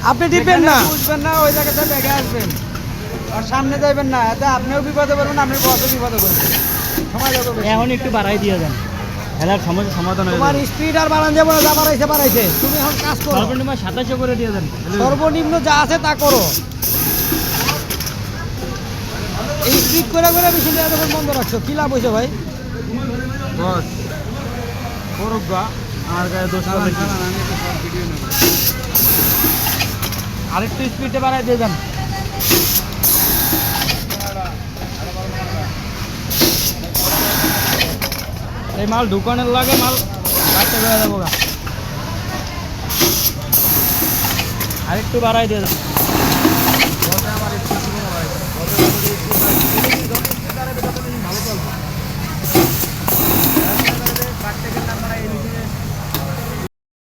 আপনি টিপবেন না, বুঝবেন না, ওই জায়গাতে দেখে আসবেন আর সামনে যাইবেন না, এতে আপনিও বিপদে পড়বেন, আপনার বসও বিপদে পড়বেন, সময় যাবে বেশি। এখন একটু বাড়াই দিয়ে দেন, খেলার সমস্যা সমাধান হয়ে তোমার যাবে। স্পিড আর বাড়ান যাবো না, যা বাড়াইছে তুমি এখন কাজ করো, সর্বনিম্ন 27 করে দিয়ে দেন। সর্বনিম্ন যা আছে তা করো। এই স্পিড করে করে মেশিনটা এতক্ষণ বন্ধ রাখছো, কি লাভ হয়েছে ভাই? বস করুক গা, আমার গায়ে দোষ চালান, করে কি? চালান, আমি একটু সব ভিডিও নেব। আরেকটু স্পিডে বাড়াই দিয়ে দেন। এই মাল দোকানের লাগে, মাল রাখতে করে দেবো গা। আরেকটু বাড়াই দিয়ে দেন।